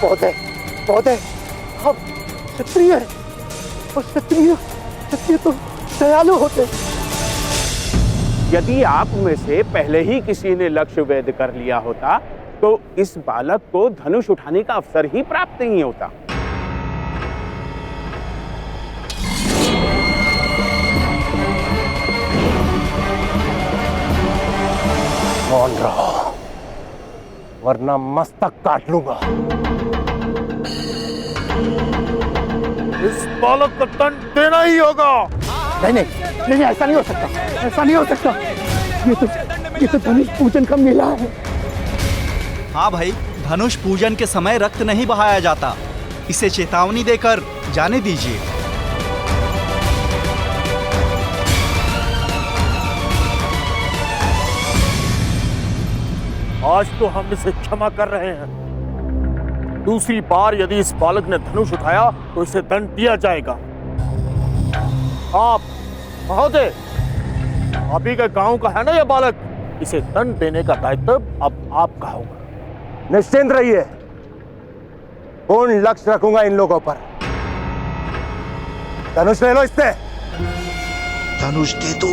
महोदय, महोदय, हम क्षत्रिय हैं और क्षत्रिय तो दयालु होते। यदि आप में से पहले ही किसी ने लक्ष्य वेध कर लिया होता तो इस बालक को धनुष उठाने का अवसर ही प्राप्त नहीं होता। मौन रहो वरना मस्तक काट लूंगा। इस बालक को दंड देना ही होगा। नहीं नहीं नहीं, ऐसा नहीं हो सकता, ऐसा नहीं हो सकता। ये तो धनुष पूजन का मेला है। हाँ भाई, धनुष पूजन के समय रक्त नहीं बहाया जाता, इसे चेतावनी देकर जाने दीजिए। आज तो हम इसे क्षमा कर रहे हैं। दूसरी बार यदि इस बालक ने धनुष उठाया तो इसे दंड दिया जाएगा। आप महोदय, आप ही के गांव का है ना यह बालक, इसे दंड देने का दायित्व अब आपका होगा। निश्चिंत रहिए, पूर्ण लक्ष्य रखूंगा इन लोगों पर। धनुष ले लो इससे। धनुष दे दो।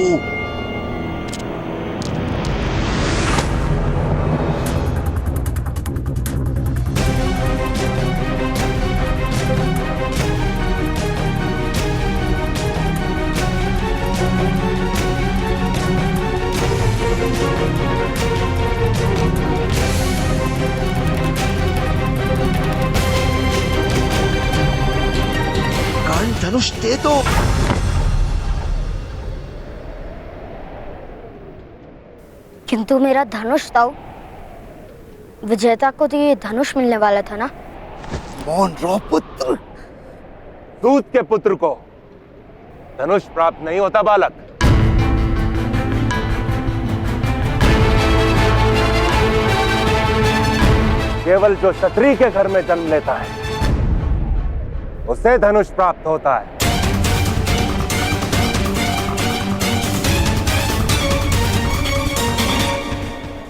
धनुष दे दो। किंतु मेरा धनुष तो विजेता को तो ये धनुष मिलने वाला था ना। मौन रहो पुत्र। दूत के पुत्र को धनुष प्राप्त नहीं होता बालक। केवल जो क्षत्रिय के घर में जन्म लेता है उसे धनुष प्राप्त होता है।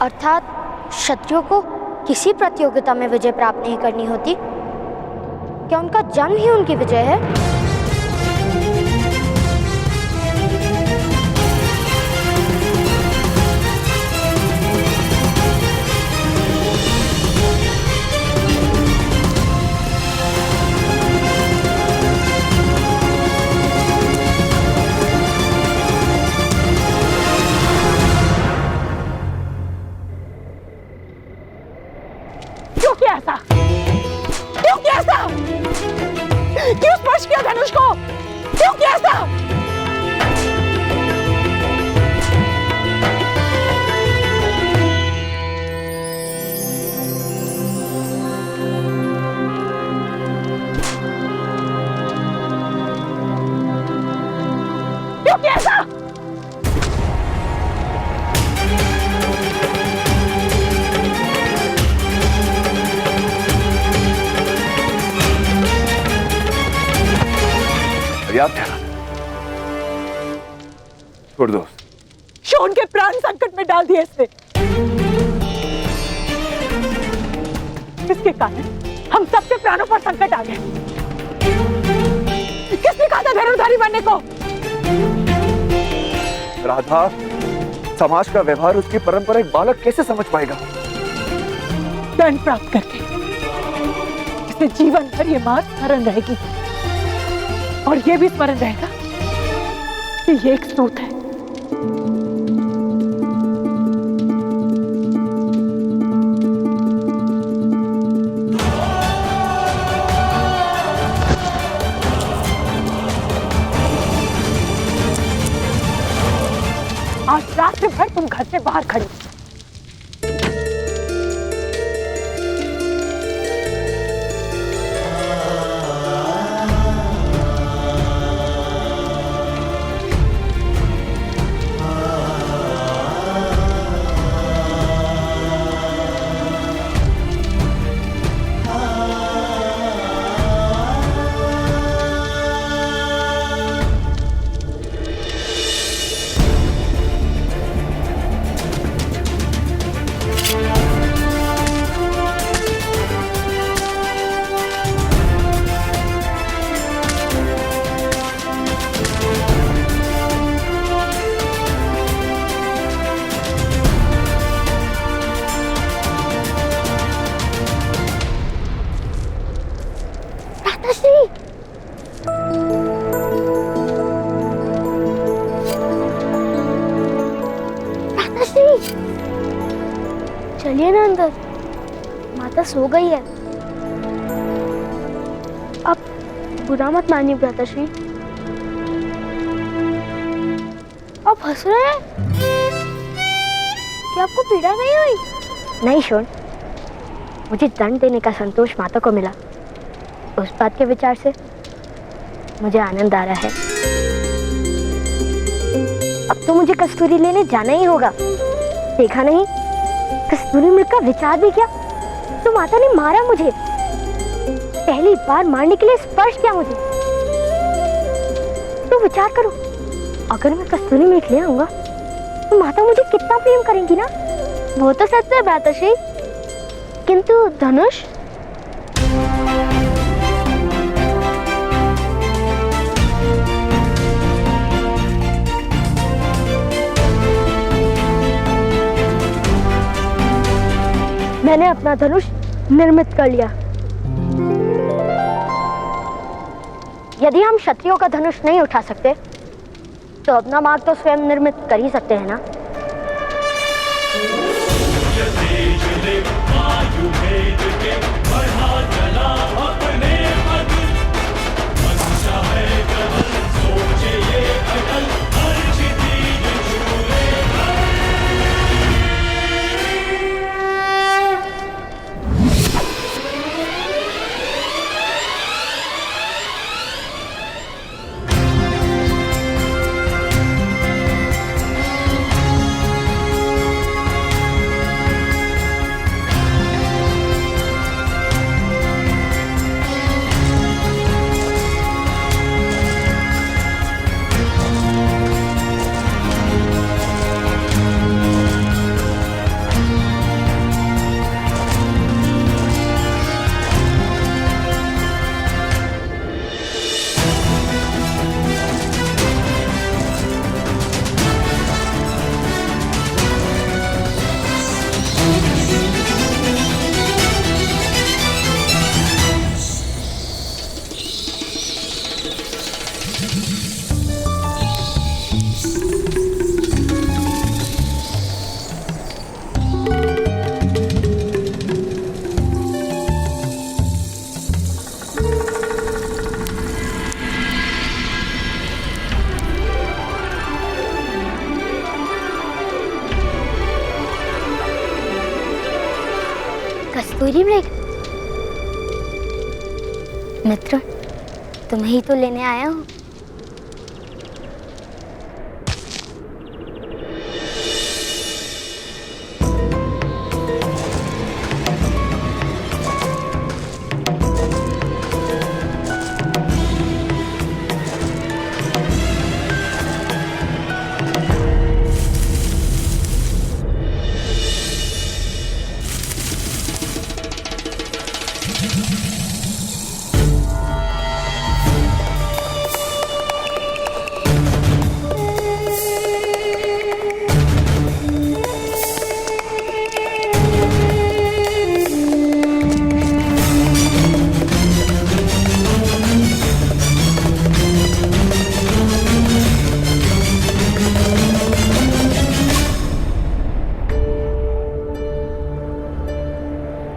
अर्थात क्षत्रियों को किसी प्रतियोगिता में विजय प्राप्त नहीं करनी होती? क्या उनका जन्म ही उनकी विजय है? क्यों स्पर्श किया धनुष को? क्यों किया ऐसा? क्यों किया ऐसा? छोड़ दो। शोन के प्राण संकट में डाल दिए इसने। किसके कारण हम सबके प्राणों पर संकट आ गए? किसने कहा था धनुर्धारी बनने को? राधा, समाज का व्यवहार, उसकी परंपरा एक बालक कैसे समझ पाएगा? दंड प्राप्त करके इसे जीवन भर ये मां स्मरण रहेगी और ये भी स्मरण रहेगा कि ये एक सूत है। आज रात भर तुम घर से बाहर खड़ी। नहीं, चलिए ना अंदर, माता सो गई है। अब बुरा मत मानिए भ्राताश्री। आप हंस रहे हैं? क्या आपको पीड़ा नहीं हुई? नहीं शोन, मुझे दंड देने का संतोष माता को मिला। उस बात के विचार से मुझे आनंद आ रहा है। अब तो मुझे कस्तूरी लेने जाना ही होगा। देखा नहीं, कस्तूरी मृग का विचार भी किया तो माता ने मारा मुझे। पहली बार मारने के लिए स्पर्श किया मुझे। तो विचार करो, अगर मैं कस्तूरी मृग ले आऊंगा तो माता मुझे कितना प्रेम करेंगी ना। वो तो सच है भ्राताश्री, किंतु धनुष? मैंने अपना धनुष निर्मित कर लिया। यदि हम क्षत्रियों का धनुष नहीं उठा सकते तो अपना मार्ग तो स्वयं निर्मित कर ही सकते हैं ना। कस्तूरी मृग मित्र, तुम्हें ही तो लेने आया हूँ।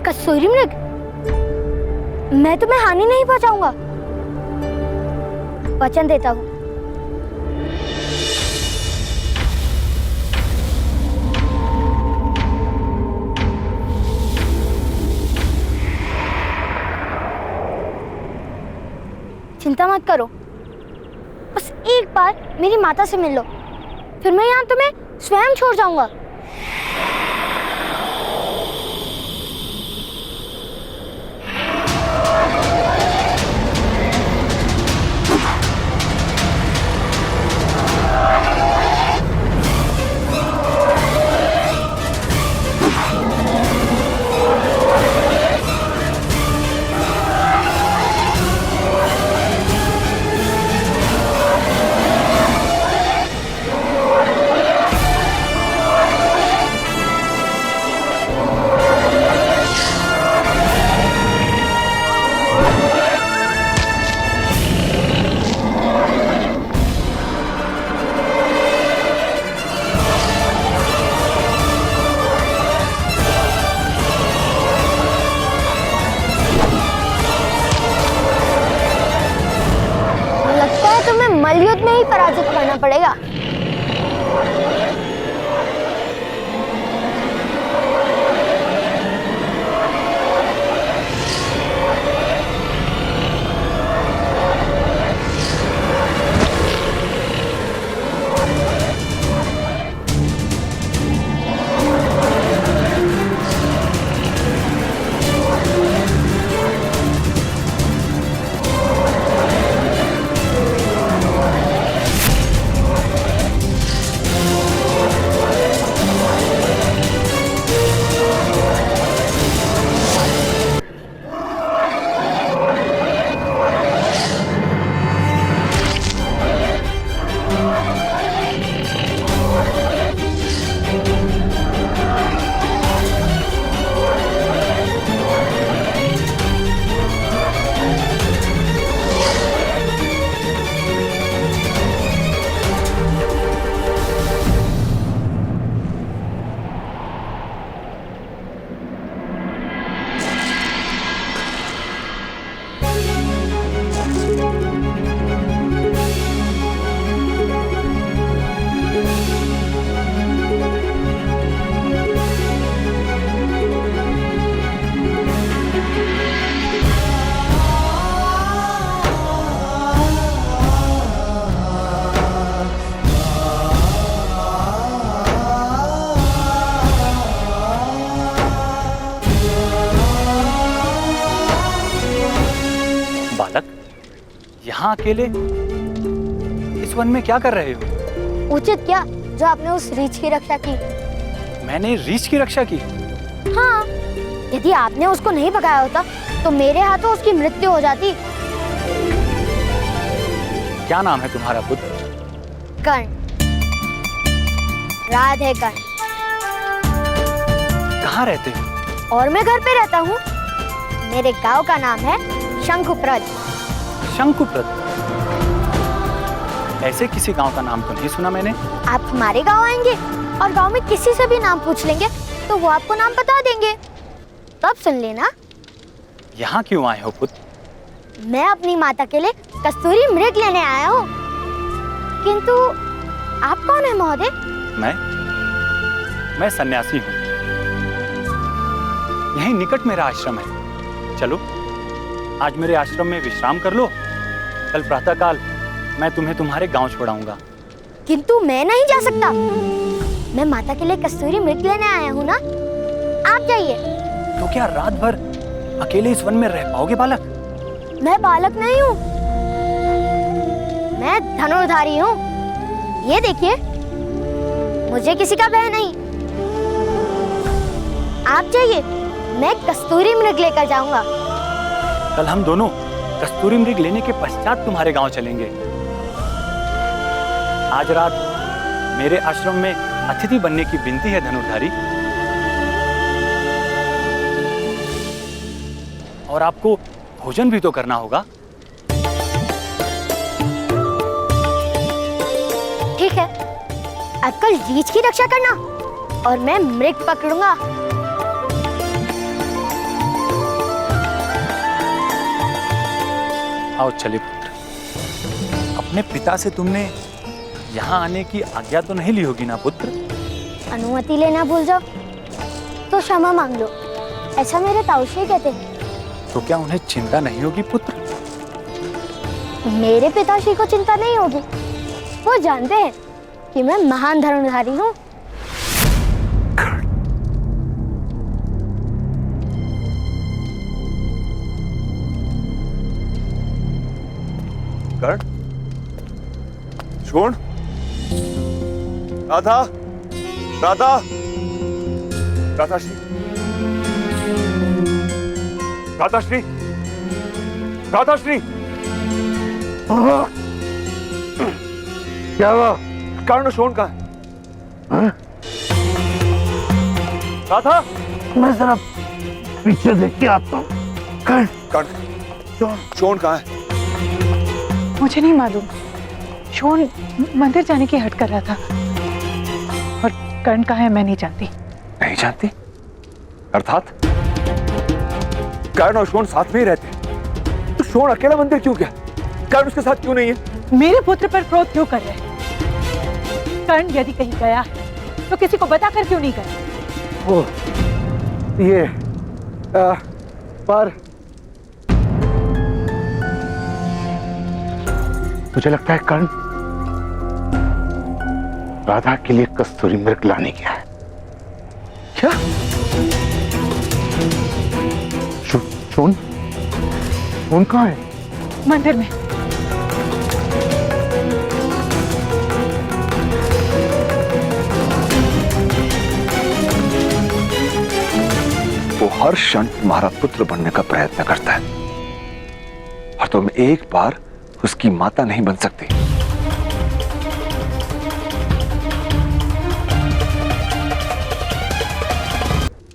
कस्तूरी मृग, मैं तुम्हें हानि नहीं पहुंचाऊंगा, वचन देता हूं। चिंता मत करो, बस एक बार मेरी माता से मिल लो, फिर मैं यहाँ तुम्हें स्वयं छोड़ जाऊंगा। पराजित करना पड़ेगा। बालक, यहाँ अकेले इस वन में क्या कर रहे हो? उचित क्या जो आपने उस रीछ की रक्षा की? मैंने रीछ की रक्षा की? हाँ, यदि आपने उसको नहीं भगाया होता तो मेरे हाथों उसकी मृत्यु हो जाती। क्या नाम है तुम्हारा पुत्र? कर्ण, राधे कर्ण। कहाँ रहते हो? और मैं घर पे रहता हूँ। मेरे गांव का नाम है शंकुप्रद। शंकुप्रद? ऐसे किसी गांव का नाम तो नहीं सुना मैंने। आप हमारे गांव आएंगे और गांव में किसी से भी नाम पूछ लेंगे तो वो आपको नाम बता देंगे, तब सुन लेना। यहाँ क्यों आए हो पुत्र? मैं अपनी माता के लिए कस्तूरी मृग लेने आया हूँ। किंतु आप कौन है महोदय? मैं सन्यासी हूँ। यहीं निकट मेरा आश्रम है। चलो, आज मेरे आश्रम में विश्राम कर लो। कल प्रातःकाल मैं तुम्हें तुम्हारे गांव छोड़ाऊंगा। किंतु मैं नहीं जा सकता। मैं माता के लिए कस्तूरी मृग लेने आया हूँ ना। आप जाइए। तो क्या रात भर अकेले इस वन में रह पाओगे बालक? मैं बालक नहीं हूँ, मैं धनुर्धारी हूँ। ये देखिए, मुझे किसी का भय नहीं। आप जाइए, मैं कस्तूरी मृग लेकर जाऊंगा। कल हम दोनों कस्तूरी मृग लेने के पश्चात तुम्हारे गांव चलेंगे। आज रात मेरे आश्रम में अतिथि बनने की विनती है धनुर्धारी। और आपको भोजन भी तो करना होगा। ठीक है, अब कल रीछ की रक्षा करना और मैं मृग पकड़ूंगा। आओ चले पुत्र। अपने पिता से तुमने यहाँ आने की आज्ञा तो नहीं ली होगी ना पुत्र? अनुमति लेना भूल जाओ तो क्षमा मांग लो, ऐसा मेरे ताऊश्री कहते हैं। तो क्या उन्हें चिंता नहीं होगी पुत्र? मेरे पिताश्री को चिंता नहीं होगी। वो जानते हैं कि मैं महान धनुर्धारी हूँ। कर्ण, शोण, राधा, राधा, राधाश्री, राधाश्री, राधाश्री। क्या हुआ? कर्ण, शोण कहाँ है? राधा, मैं जरा पीछे देख के आता हूँ। कर्ण, कर्ण, शोण कहाँ है? मुझे नहीं मालूम। शोण मंदिर जाने की हट कर रहा था। और कर्ण कहाँ है मैं नहीं जानती। नहीं जानती? अर्थात कर्ण और शोण साथ में ही रहते हैं, तो शोण अकेला मंदिर क्यों गया? कर्ण उसके साथ क्यों नहीं है? मेरे पुत्र पर क्रोध क्यों कर रहे हैं? कर्ण यदि कहीं गया है तो किसी को बताकर क्यों नहीं गया? वो ये पर मुझे लगता है कर्ण राधा के लिए कस्तूरी मृग लाने गया है। क्या? सोन कहाँ है? मंदिर में। वो हर क्षण तुम्हारा पुत्र बनने का प्रयत्न करता है और तुम एक बार उसकी माता नहीं बन सकती।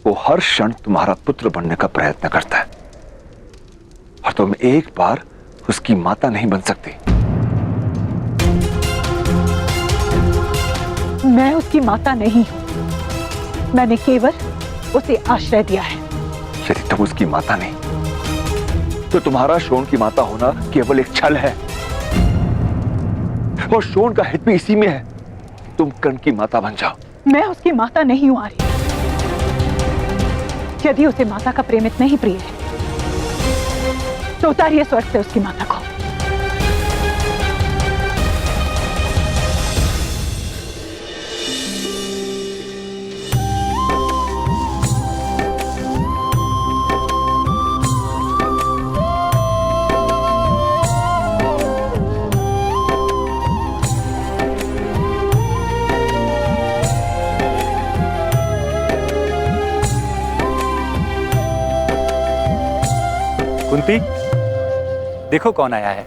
वो हर क्षण तुम्हारा पुत्र बनने का प्रयत्न करता है और तुम एक बार उसकी माता नहीं बन सकती। मैं उसकी माता नहीं हूं, मैंने केवल उसे आश्रय दिया है। यदि तुम उसकी माता नहीं तो तुम्हारा शोन की माता होना केवल एक छल है और शोन का हित भी इसी में है कि तुम कर्ण की माता बन जाओ। मैं उसकी माता नहीं हूं आर्य। यदि उसे माता का प्रेम इतना ही प्रिय है तो उतारिए स्वर्ग से उसकी माता को। कुंती, देखो कौन आया है।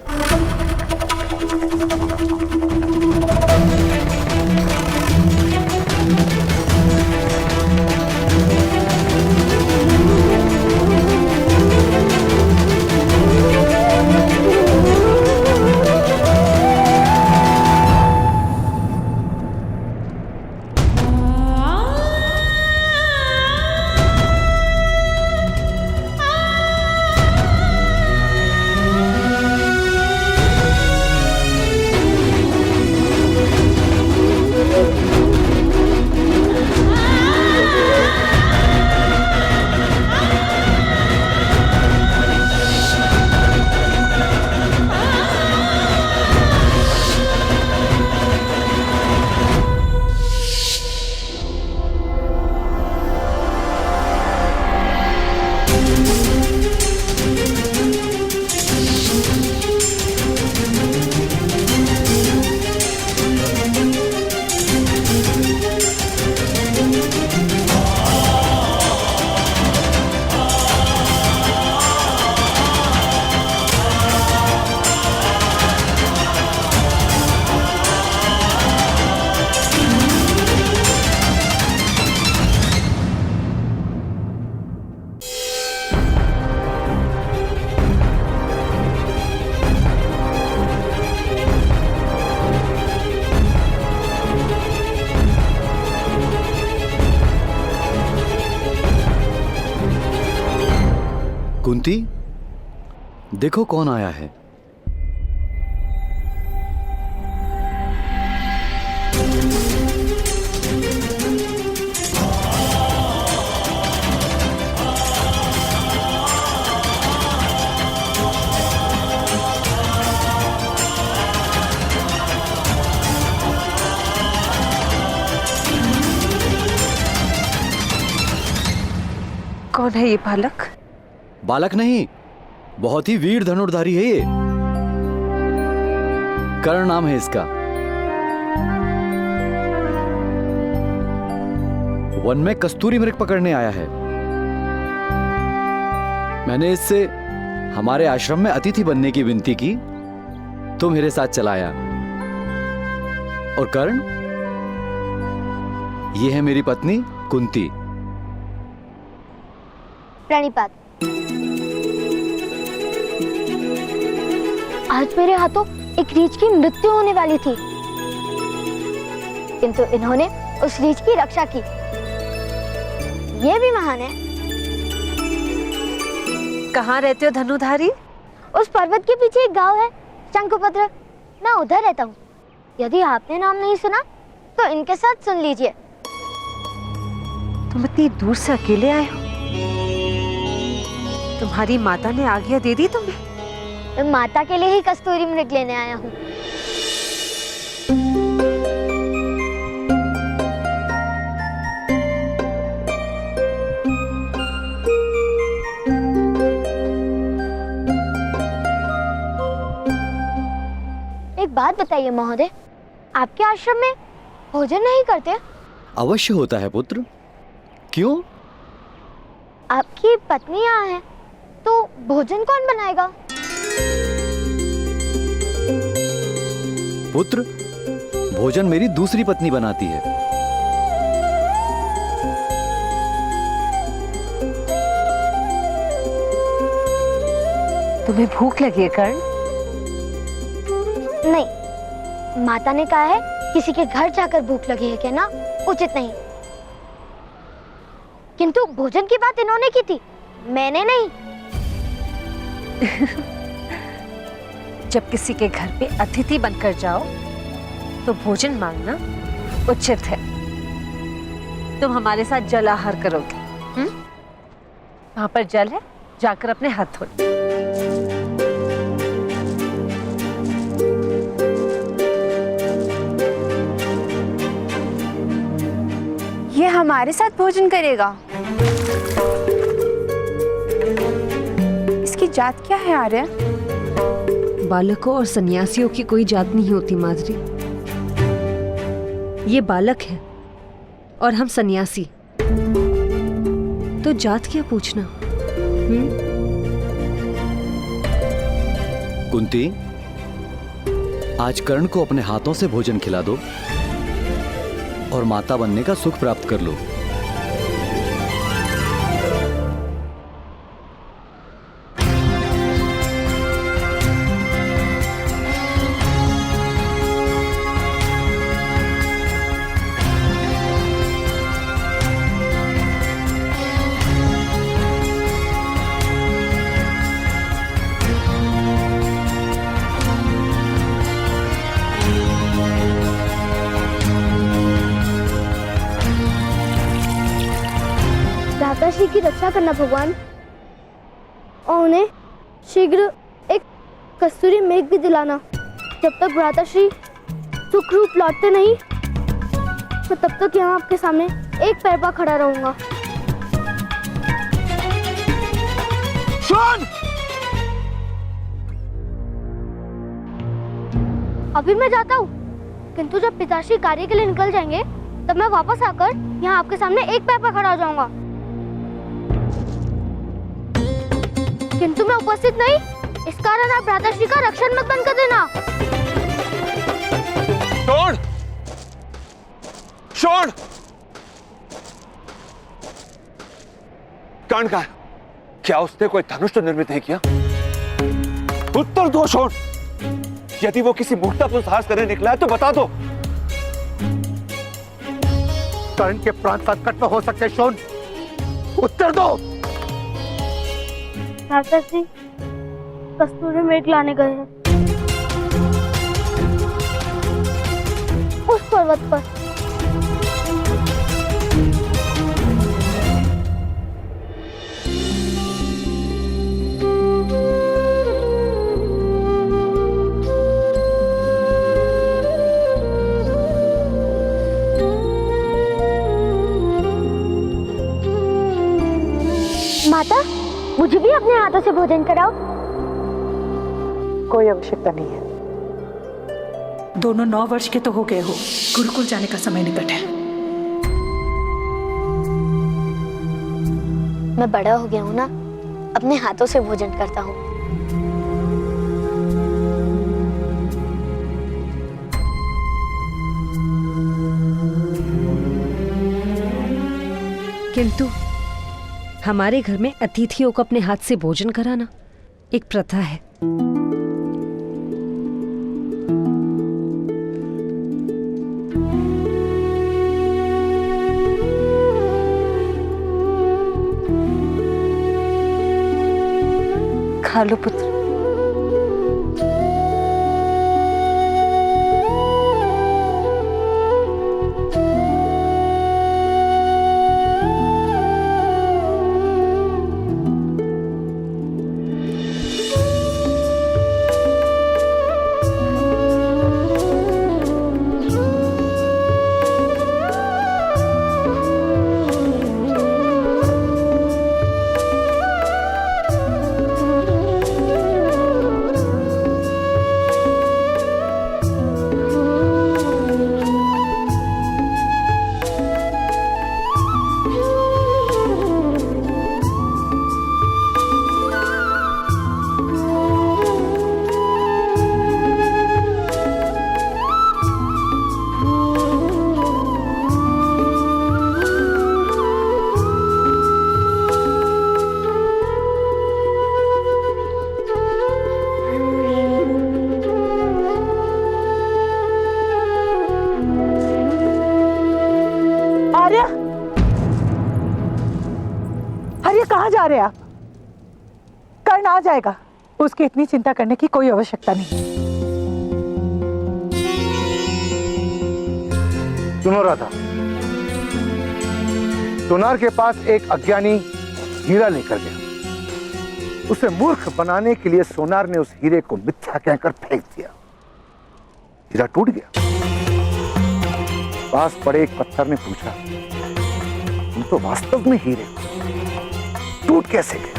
कुंती, देखो कौन आया है। कौन है ये बालक? बालक नहीं, बहुत ही वीर धनुर्धारी है ये। कर्ण नाम है इसका। वन में कस्तूरी मृग पकड़ने आया है। मैंने इससे हमारे आश्रम में अतिथि बनने की विनती की तो मेरे साथ चलाया। और कर्ण, ये है मेरी पत्नी कुंती। प्रणिपात। आज मेरे हाथों एक रीछ की मृत्यु होने वाली थी, किंतु इन्होंने उस रीछ की रक्षा की। ये भी महान है। कहाँ रहते हो धनुधारी? उस पर्वत के पीछे एक गांव है, शंकुपत्र। मैं उधर रहता हूँ। यदि आपने नाम नहीं सुना तो इनके साथ सुन लीजिए। तुम इतनी दूर से अकेले आए हो? तुम्हारी माता ने आज्ञा दे दी तुम्हें? मैं माता के लिए ही कस्तूरी मृग लेने आया हूँ। एक बात बताइए महोदय, आपके आश्रम में भोजन नहीं करते? अवश्य होता है पुत्र। क्यों? आपकी पत्नी यहाँ है तो भोजन कौन बनाएगा? पुत्र, भोजन मेरी दूसरी पत्नी बनाती है। तुम्हें भूख लगी है कर्ण? नहीं, माता ने कहा है किसी के घर जाकर भूख लगी है कहना उचित नहीं। किंतु भोजन की बात इन्होंने की थी, मैंने नहीं। जब किसी के घर पे अतिथि बनकर जाओ तो भोजन मांगना उचित है। तुम हमारे साथ जल आहार करोगे। वहां पर जल है, जाकर अपने हाथ धो। ये हमारे साथ भोजन करेगा? इसकी जात क्या है आर्य? बालकों और सन्यासियों की कोई जात नहीं होती माधुरी। ये बालक है और हम सन्यासी, तो जात क्या पूछना? कुंती, आज कर्ण को अपने हाथों से भोजन खिला दो और माता बनने का सुख प्राप्त कर लो। भ्राताश्री की रक्षा करना भगवान, और उन्हें शीघ्र एक कस्तूरी मेघ भी दिलाना। जब तक भ्राताश्री सुखरूप लौटते नहीं, तो तब तक यहाँ आपके सामने एक पैर पर खड़ा रहूंगा। सुन! अभी मैं जाता हूँ, किंतु जब पिताश्री कार्य के लिए निकल जाएंगे, तब मैं वापस आकर यहाँ आपके सामने एक पैर पर खड़ा हो जाऊंगा। किंतु मैं उपस्थित नहीं, इस कारण आप भ्राताश्री का रक्षण मत बंद कर देना। छोड़! छोड़! कर्ण का क्या उसने कोई धनुष तो निर्मित नहीं किया? उत्तर दो छोड़! यदि वो किसी मूर्खता पर साहस करने निकला है तो बता दो। कर्ण के प्राण संकट में हो सकते, शोन। उत्तर दो। भ्राताश्री कस्तूरी मृग लाने गए हैं उस पर्वत पर। माता, मुझे भी अपने हाथों से भोजन कराओ। कोई आवश्यकता नहीं है। दोनों 9 वर्ष के तो हो गए हो, गुरुकुल जाने का समय निकट है। मैं बड़ा हो गया हूँ ना, अपने हाथों से भोजन करता हूँ। किंतु हमारे घर में अतिथियों को अपने हाथ से भोजन कराना एक प्रथा है। खा लो पुत्र। ये कहाँ जा रहे हैं आप? कर्ण आ जाएगा, उसकी इतनी चिंता करने की कोई आवश्यकता नहीं। सुनो राधा, सोनार के पास एक अज्ञानी हीरा लेकर गया। उसे मूर्ख बनाने के लिए सोनार ने उस हीरे को मिथ्या कहकर फेंक दिया। हीरा टूट गया। पास पड़े एक पत्थर ने पूछा, तुम तो वास्तव में हीरे हो, टूट कैसे गए?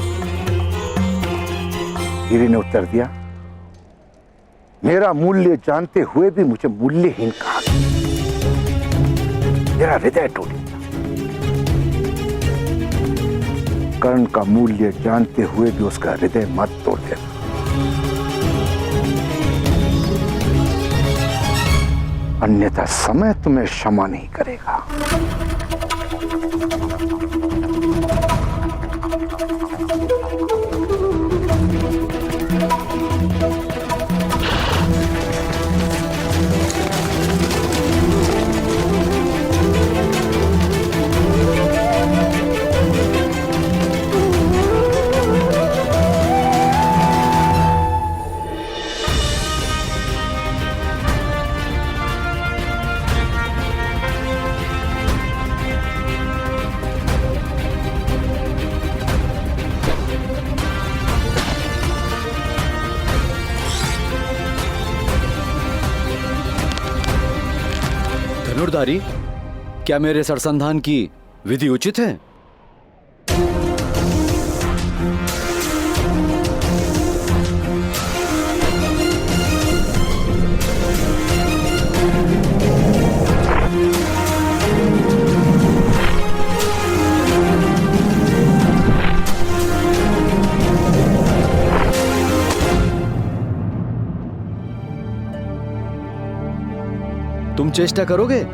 हीरे ने उत्तर दिया, मेरा मूल्य जानते हुए भी मुझे मूल्यहीन कहा गया। मेरा हृदय टूट गया। कर्ण का मूल्य जानते हुए भी उसका हृदय मत तोड़ देना। अन्यथा समय तुम्हें क्षमा नहीं करेगा। धनुर्धारी, क्या मेरे सरसंधान की विधि उचित है? तुम चेष्टा करोगे?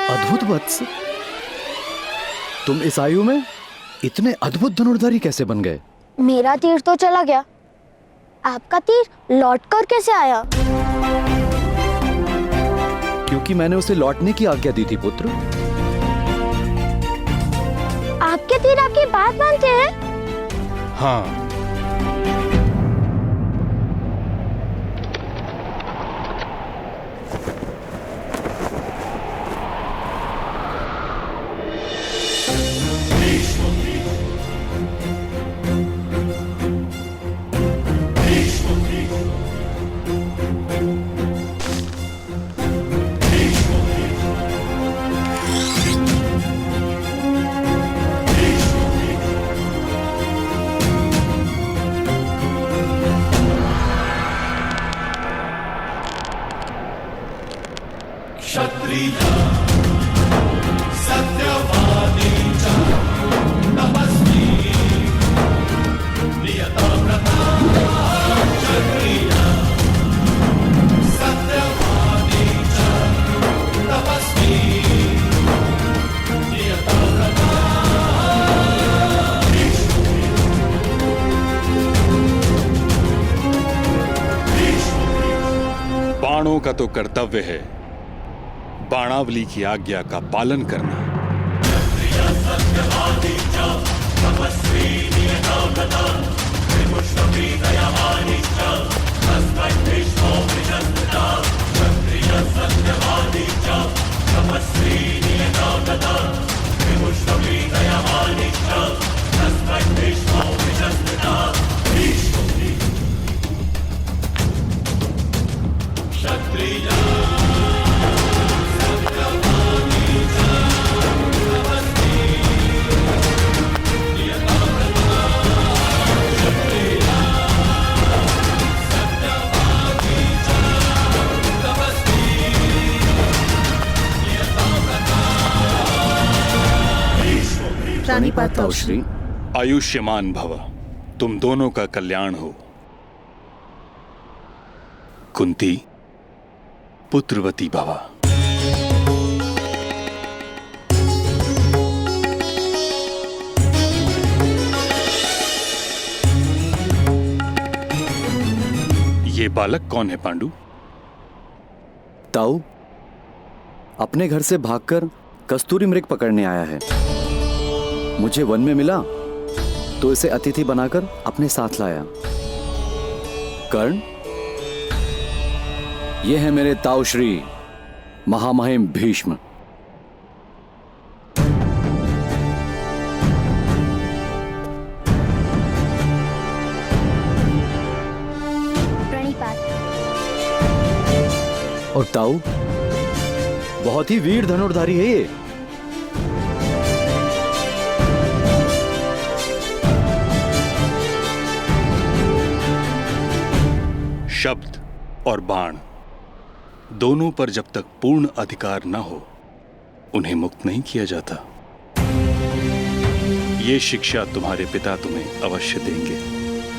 अद्भुत वत्स, तुम इस आयु में इतने अद्भुत धनुर्धारी कैसे बन गए? मेरा तीर तो चला गया, आपका तीर लौटकर कैसे आया? क्योंकि मैंने उसे लौटने की आज्ञा दी थी पुत्र। आपके तीर आपकी बात मानते हैं? हाँ। बाणों का तो कर्तव्य है बाणावली की आज्ञा का पालन करना। प्रणिपात ताऊ श्री। आयुष्यमान भव, तुम दोनों का कल्याण हो। कुंती पुत्रवती भवा। ये बालक कौन है पांडु? ताऊ अपने घर से भागकर कस्तूरी मृग पकड़ने आया है। मुझे वन में मिला तो इसे अतिथि बनाकर अपने साथ लाया। कर्ण, ये है मेरे ताऊ श्री महामहिम भीष्म। और ताऊ बहुत ही वीर धनुर्धारी है ये। शब्द और बाण दोनों पर जब तक पूर्ण अधिकार न हो उन्हें मुक्त नहीं किया जाता। ये शिक्षा तुम्हारे पिता तुम्हें अवश्य देंगे।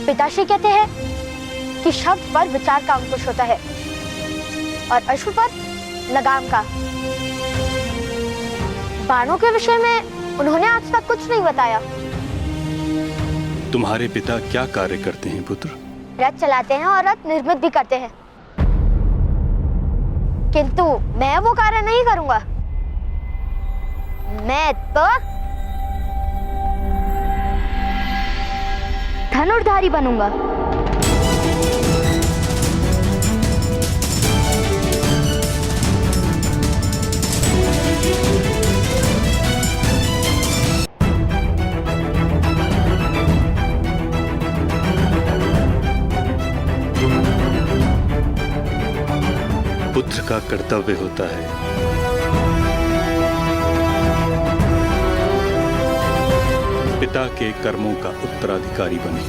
पिताश्री कहते हैं कि शब्द पर विचार का अंकुश होता है और अश्व पर लगाम का। बाणों के विषय में उन्होंने आज तक कुछ नहीं बताया। तुम्हारे पिता क्या कार्य करते हैं पुत्र? रथ चलाते हैं और रथ निर्मित भी करते हैं, किंतु मैं वो कार्य नहीं करूंगा। मैं तो धनुर्धारी बनूंगा। पुत्र का कर्तव्य होता है पिता के कर्मों का उत्तराधिकारी बने।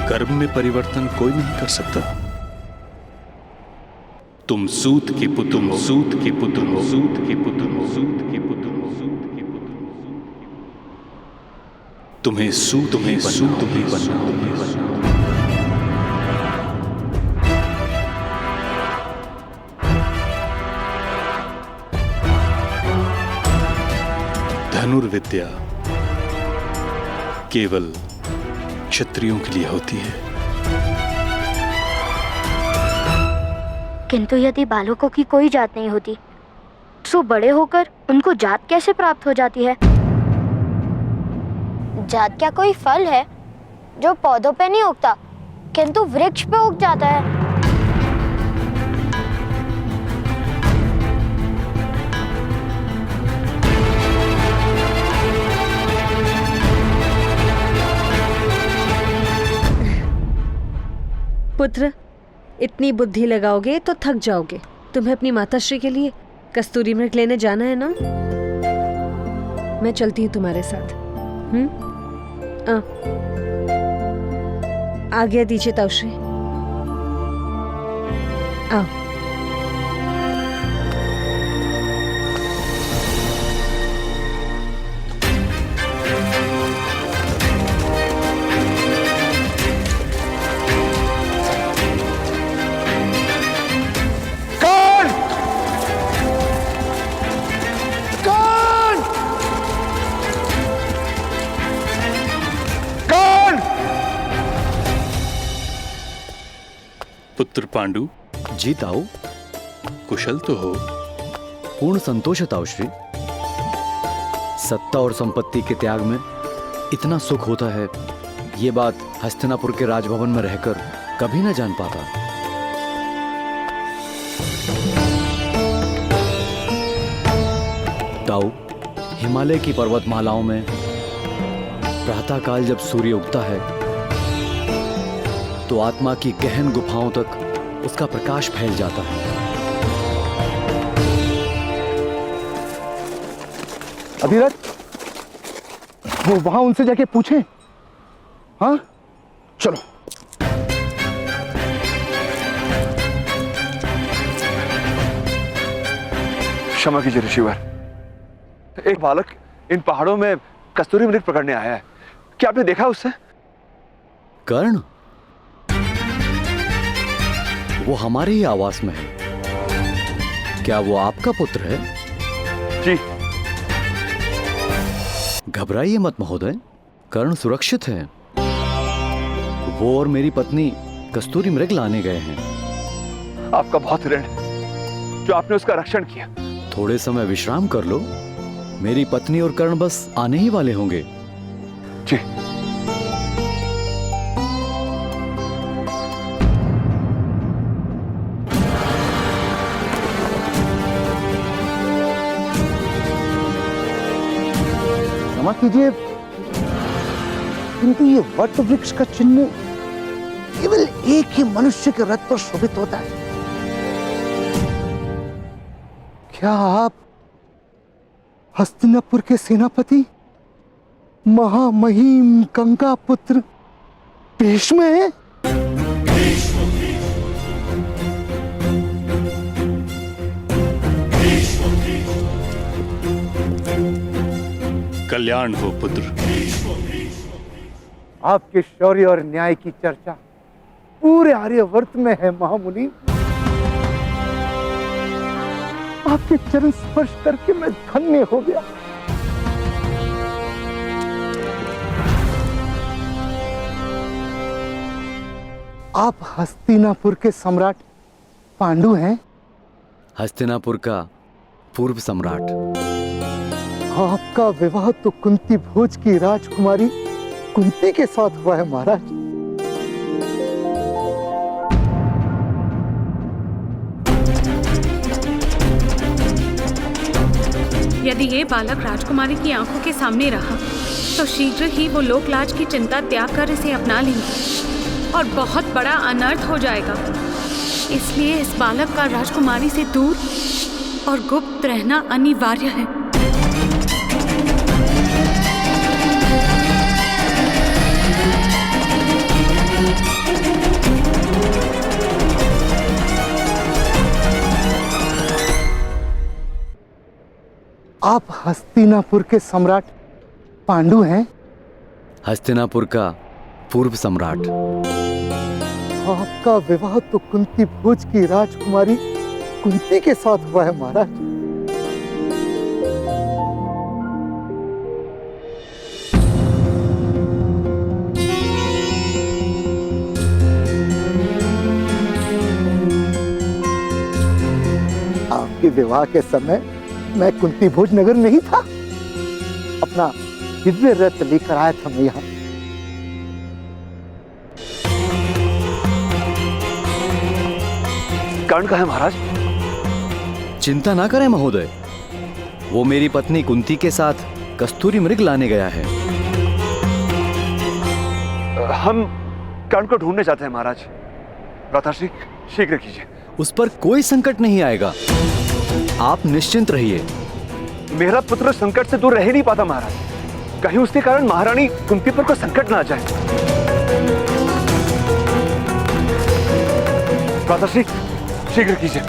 कर्म में परिवर्तन कोई नहीं कर सकता। तुम सूत के पुत्र, तुम सूत के पुत्र, सूत के पुत्र, सूत के पुत्र, सूत के पुत्र, तुम्हें सूत में सूत ही बनना। धनुर्विद्या केवल क्षत्रियों के लिए होती है। किंतु यदि बालकों की कोई जात नहीं होती तो बड़े होकर उनको जात कैसे प्राप्त हो जाती है? जात क्या कोई फल है जो पौधों पे नहीं उगता किंतु वृक्ष पे उग जाता है? पुत्र, इतनी बुद्धि लगाओगे तो थक जाओगे। तुम्हें अपनी माताश्री के लिए कस्तूरी मृग लेने जाना है ना? मैं चलती हूँ तुम्हारे साथ। आज्ञा दीजिए ताऊश्री। आओ। पुत्र पांडु। जी ताऊ। कुशल तो हो? पूर्ण संतोष है ताऊ श्री। सत्ता और संपत्ति के त्याग में इतना सुख होता है, ये बात हस्तिनापुर के राजभवन में रहकर कभी न जान पाता। ताऊ, हिमालय की पर्वतमालाओं में प्रातःकाल जब सूर्य उगता है तो आत्मा की गहन गुफाओं तक उसका प्रकाश फैल जाता है। अभिरथ, वो वहां उनसे जाके पूछें। हाँ, चलो। क्षमा कीजिए ऋषिवर, एक बालक इन पहाड़ों में कस्तूरी मृग पकड़ने आया है। क्या आपने देखा उससे? कर्ण, वो हमारे ही आवास में है। क्या वो आपका पुत्र है? जी। घबराइए मत महोदय, कर्ण सुरक्षित है। वो और मेरी पत्नी कस्तूरी मृग लाने गए हैं। आपका बहुत ऋण है जो आपने उसका रक्षण किया। थोड़े समय विश्राम कर लो, मेरी पत्नी और कर्ण बस आने ही वाले होंगे। जी। क्षमा कीजिए, किंतु ये वट वृक्ष का चिन्ह केवल एक ही मनुष्य के रथ पर शोभित होता है। क्या आप हस्तिनापुर के सेनापति महामहिम गंगा पुत्र भीष्म हैं? कल्याण हो पुत्र। आपके शौर्य और न्याय की चर्चा पूरे आर्यवर्त में है महामुनि। आपके चरण स्पर्श करके मैं धन्य हो गया। आप हस्तिनापुर के सम्राट पांडु हैं? हस्तिनापुर का पूर्व सम्राट। आपका विवाह तो कुंती भोज की राजकुमारी कुंती के साथ हुआ है महाराज। यदि ये बालक राजकुमारी की आंखों के सामने रहा तो शीघ्र ही वो लोकलाज की चिंता त्याग कर इसे अपना लेंगे और बहुत बड़ा अनर्थ हो जाएगा। इसलिए इस बालक का राजकुमारी से दूर और गुप्त रहना अनिवार्य है। आप हस्तिनापुर के सम्राट पांडु हैं? हस्तिनापुर का पूर्व सम्राट। आपका विवाह तो कुंती भोज की राजकुमारी कुंती के साथ हुआ है महाराज। आपके विवाह के समय मैं कुंती भोज नगर नहीं था। अपना दिव्य रथ लेकर आया था मैं यहाँ। कर्ण कहाँ है महाराज? चिंता ना करें महोदय, वो मेरी पत्नी कुंती के साथ कस्तूरी मृग लाने गया है। हम कर्ण को ढूंढने जाते हैं महाराज। राताश्री शीघ्र कीजिए। उस पर कोई संकट नहीं आएगा, आप निश्चिंत रहिए। मेरा पुत्र संकट से दूर रह ही नहीं पाता महाराज। कहीं उसके कारण महारानी कुंती पर कोई संकट ना आ जाए। राताश्री शीघ्र कीजिए।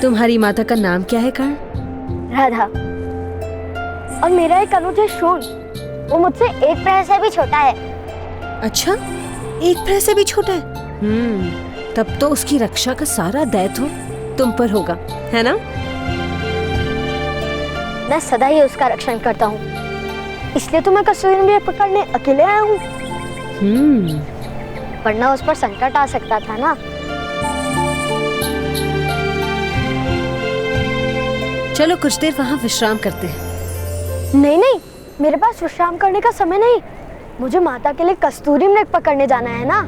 तुम्हारी माता का नाम क्या है कर्ण? राधा। और मेरा एक अनुज है शोन, वो मुझसे एक प्रहर से भी छोटा है। अच्छा, एक प्रहर से भी छोटा है? तब तो उसकी रक्षा का सारा दायित्व तुम पर होगा, है ना? मैं सदा ही उसका रक्षण करता हूँ, इसलिए तो मैं कस्तूरी मृग पकड़ने अकेले आया हूँ। वरना उस पर संकट आ सकता था ना। चलो कुछ देर वहाँ विश्राम करते हैं। नहीं नहीं, मेरे पास विश्राम करने का समय नहीं। मुझे माता के लिए कस्तूरी मृग पकड़ने जाना है ना।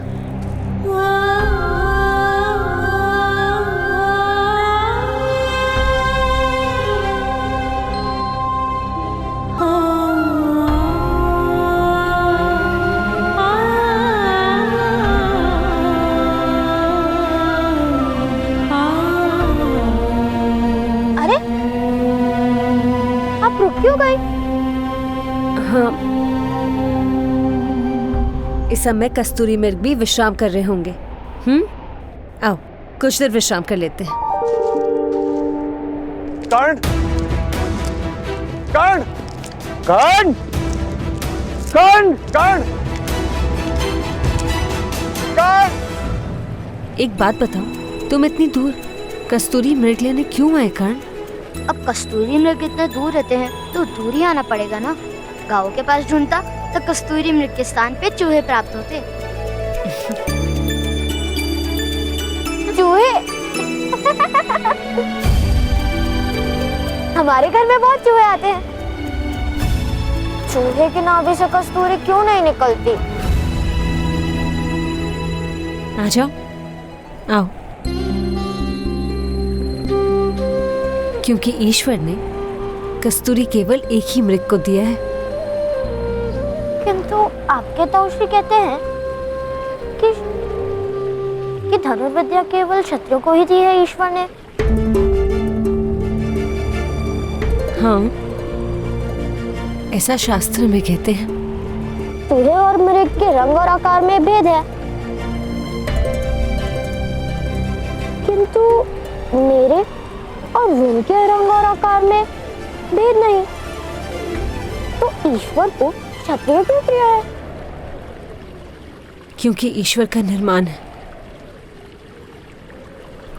इस समय कस्तूरी मृग भी विश्राम कर रहे होंगे। आओ कुछ देर विश्राम कर लेते हैं। कर्ण, कर्ण, कर्ण, कर्ण, कर्ण, कर्ण। एक बात बताओ, तुम इतनी दूर कस्तूरी मृग लेने क्यों आए कर्ण? अब कस्तूरी मृग इतने दूर रहते हैं तो दूर ही आना पड़ेगा ना। गाँव के पास ढूंढता तो कस्तूरी मृग के स्थान पे चूहे प्राप्त होते। चूहे? हमारे घर में बहुत चूहे आते हैं। चूहे के नाभि से कस्तूरी क्यों नहीं निकलती? आ जाओ, आओ। क्योंकि ईश्वर ने कस्तूरी केवल एक ही मृग को दिया है। किंतु आपके ताऊश्री कहते हैं कि धनुर्विद्या केवल क्षत्रियों को ही दी है ईश्वर ने। हाँ, ऐसा शास्त्र में कहते हैं। चूहे और मृग के रंग और आकार में भेद है, किंतु मेरे और उनके रंग और आकार में भेद नहीं। तो ईश्वर को क्षत्रिय क्यों प्रिय है? क्योंकि ईश्वर का निर्माण है,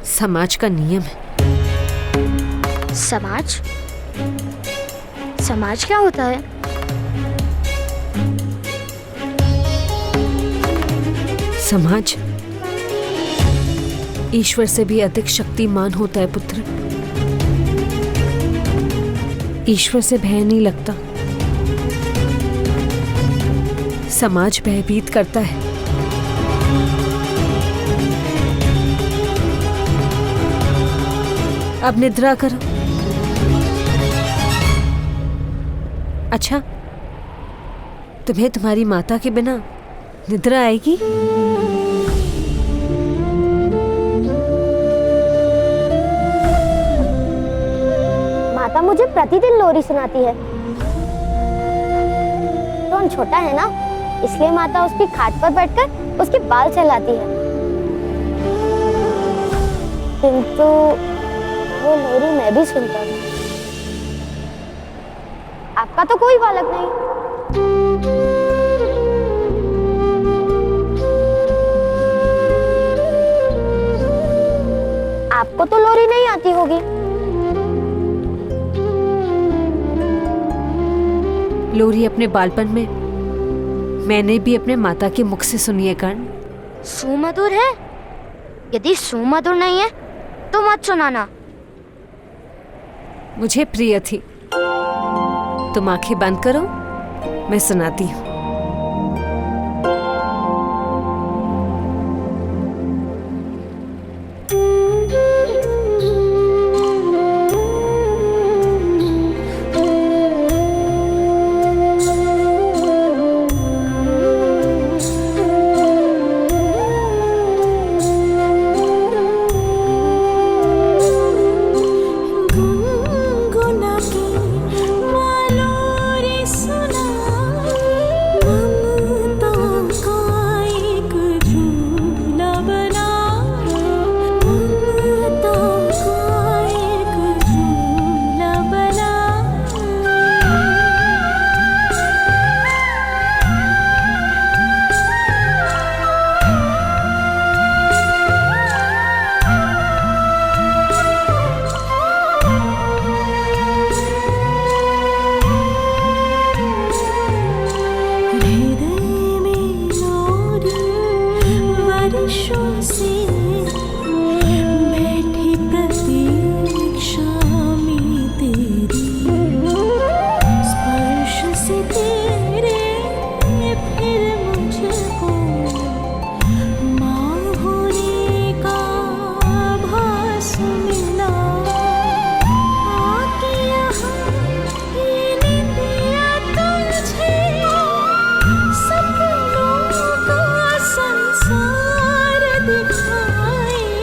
समाज का नियम है। समाज? समाज क्या होता है? समाज ईश्वर से भी अधिक शक्तिमान होता है पुत्र। ईश्वर से भय नहीं लगता, समाज भयभीत करता है। अब निद्रा करो। अच्छा, तुम्हें तुम्हारी माता के बिना निद्रा आएगी? माता मुझे प्रतिदिन लोरी सुनाती है। रोहन छोटा है ना, इसलिए माता उसकी खाट पर बैठकर उसके बाल सहलाती है। किंतु वो लोरी मैं भी सुनता हूँ। आपका तो कोई बालक नहीं। आपको तो लोरी नहीं आती होगी। लोरी अपने बालपन में मैंने भी अपने माता के मुख से सुनी है कर्ण। सुमधुर है? यदि सुमधुर नहीं है तो मत सुनाना। मुझे प्रिय थी। तुम आंखें बंद करो, मैं सुनाती हूँ। संसार दिखाए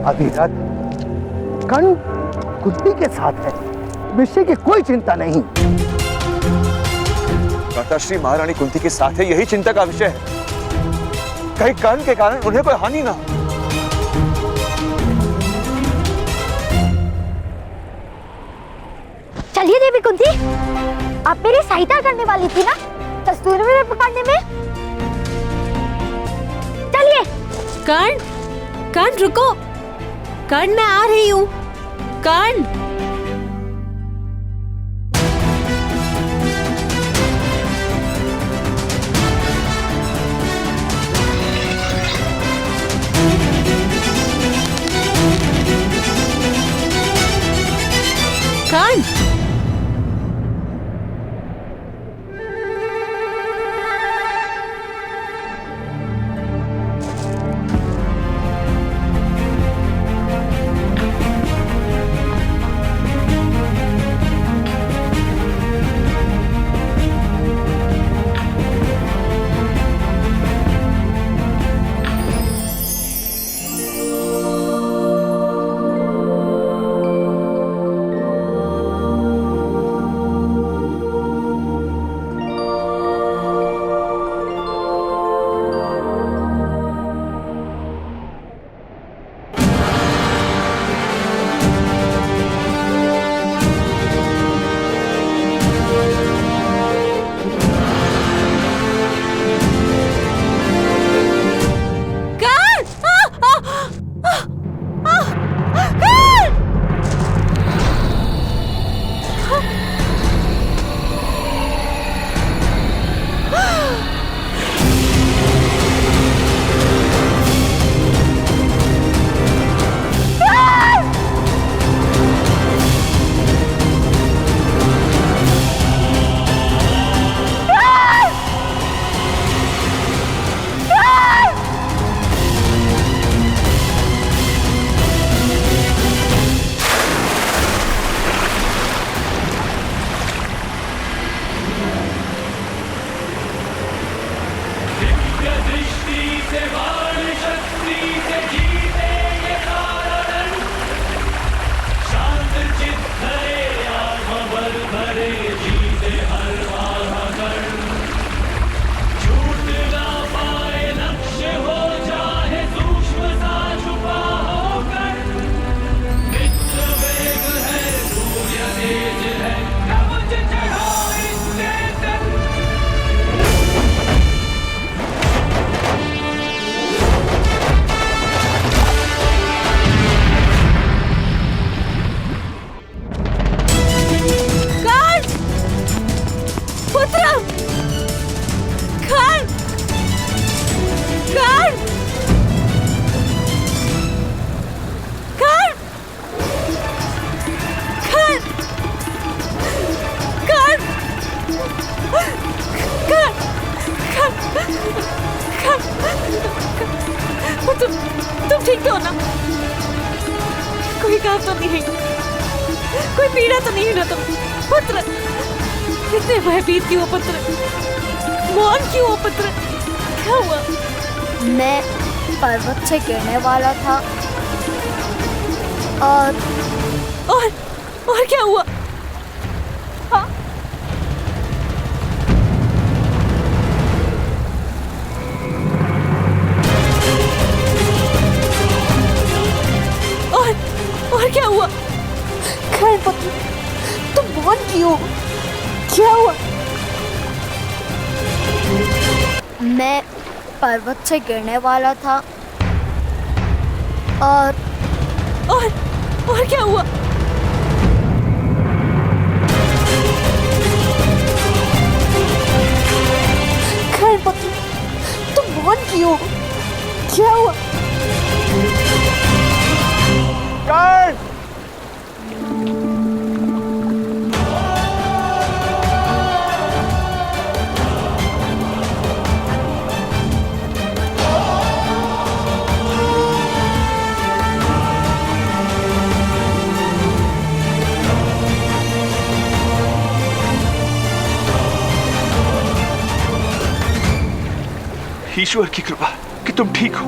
अधिरथ, कर्ण कुंती के साथ है, विषय की कोई चिंता नहीं। माताश्री महारानी कुंती के साथ है, यही चिंता का विषय है। कहीं कर्ण के कारण उन्हें कोई हानि ना हो। चलिए देवी कुंती, आप मेरी सहायता करने वाली थी ना कस्तूरी मृग पकड़ने में। चलिए। कर्ण, कर्ण रुको, कर्ण मैं आ रही हूँ। कर्ण, कर्ण, तुम ठीक तो हो ना? कोई काम तो नहीं है, कोई पीड़ा तो नहीं है ना तुम? पुत्र, इतने भयभीत क्यों हो पुत्र? मौन क्यों हो पुत्र? क्या हुआ? मैं पर्वत से गिरने वाला था और क्या हुआ? हाँ? और क्या हुआ? कर्ण पुत्र, तुम मौन क्यों? क्या हुआ? मैं पर्वत से गिरने वाला था और क्या हुआ? कर्ण पुत्र, तुम मौन क्यों? क्या हुआ? कर्ण! ईश्वर की कृपा कि तुम ठीक हो।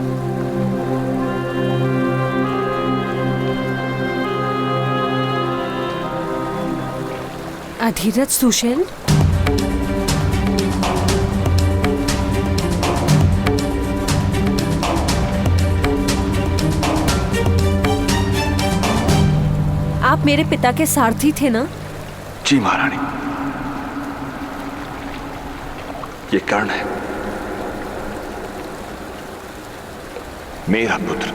अधिरथ सुशेल, आप मेरे पिता के सारथी थे ना? जी महारानी, ये कर्ण है, मेरा पुत्र।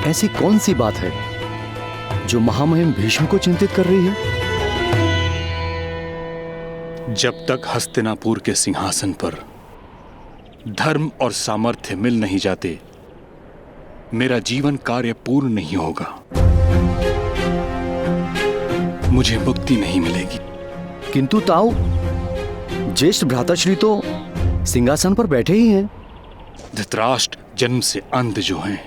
ऐसी कौन सी बात है जो महामहिम भीष्म को चिंतित कर रही है? जब तक हस्तिनापुर के सिंहासन पर धर्म और सामर्थ्य मिल नहीं जाते, मेरा जीवन कार्य पूर्ण नहीं होगा। मुझे मुक्ति नहीं मिलेगी। किंतु ताऊ, ज्येष्ठ भ्राताश्री तो सिंहासन पर बैठे ही हैं। धृतराष्ट्र जन्म से अंध जो हैं,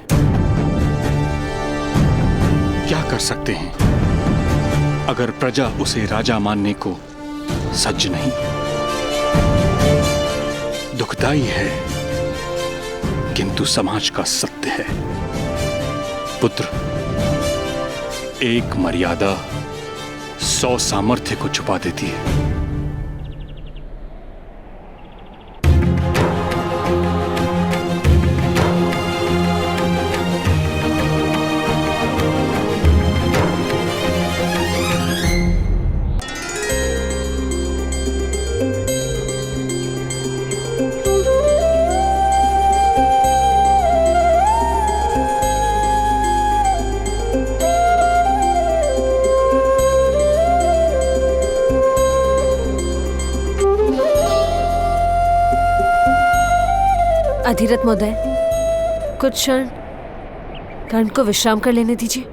क्या कर सकते हैं अगर प्रजा उसे राजा मानने को सज्ज नहीं? दुखदाई है किंतु समाज का सत्य है। पुत्र, एक मर्यादा 100 सामर्थ्य को छुपा देती है। अधिरथ महोदय, कुछ क्षण कर्ण को विश्राम कर लेने दीजिए।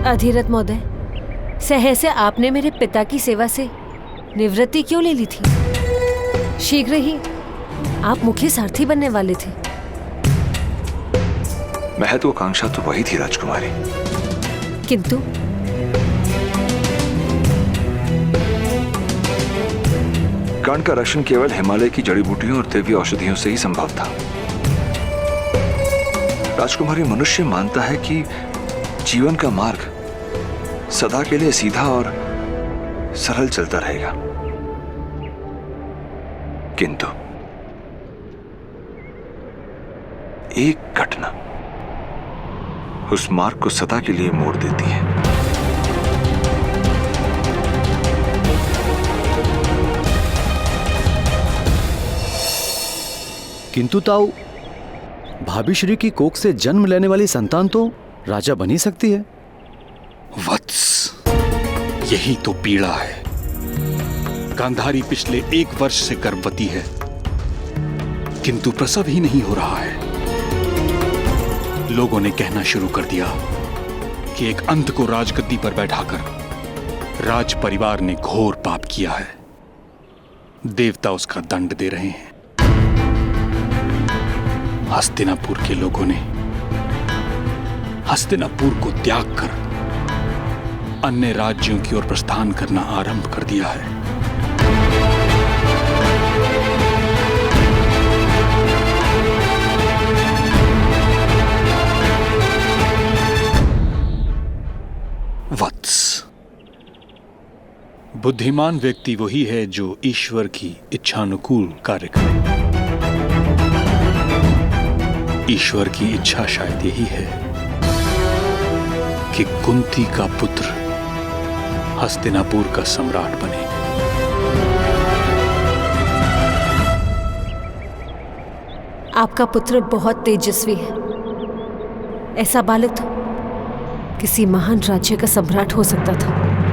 अधिरथ महोदय, सहसा आपने मेरे पिता की सेवा से निवृत्ति क्यों ले ली थी? शीघ्र ही आप मुख्य सारथी बनने वाले थे। महत्वाकांक्षा तो वही थी राजकुमारी, किंतु कर्ण का रक्षण केवल हिमालय की जड़ी बूटियों और दिव्य औषधियों से ही संभव था। राजकुमारी, मनुष्य मानता है कि जीवन का मार्ग सदा के लिए सीधा और सरल चलता रहेगा, किंतु एक घटना उस मार्ग को सदा के लिए मोड़ देती है। किंतु ताऊ, भाभी श्री की कोख से जन्म लेने वाली संतान तो राजा बन ही सकती है। वत्स, यही तो पीड़ा है। गांधारी पिछले 1 वर्ष से गर्भवती है, किंतु प्रसव ही नहीं हो रहा है। लोगों ने कहना शुरू कर दिया कि एक अंध को राजगद्दी पर बैठाकर राज परिवार ने घोर पाप किया है। देवता उसका दंड दे रहे हैं। हस्तिनापुर के लोगों ने हस्तिनापुर को त्याग कर अन्य राज्यों की ओर प्रस्थान करना आरंभ कर दिया है। बुद्धिमान व्यक्ति वही है जो ईश्वर की इच्छानुकूल कार्य करे। ईश्वर की इच्छा शायद यही है कि कुंती का पुत्र हस्तिनापुर का सम्राट बने। आपका पुत्र बहुत तेजस्वी है। ऐसा बालक तो किसी महान राज्य का सम्राट हो सकता था।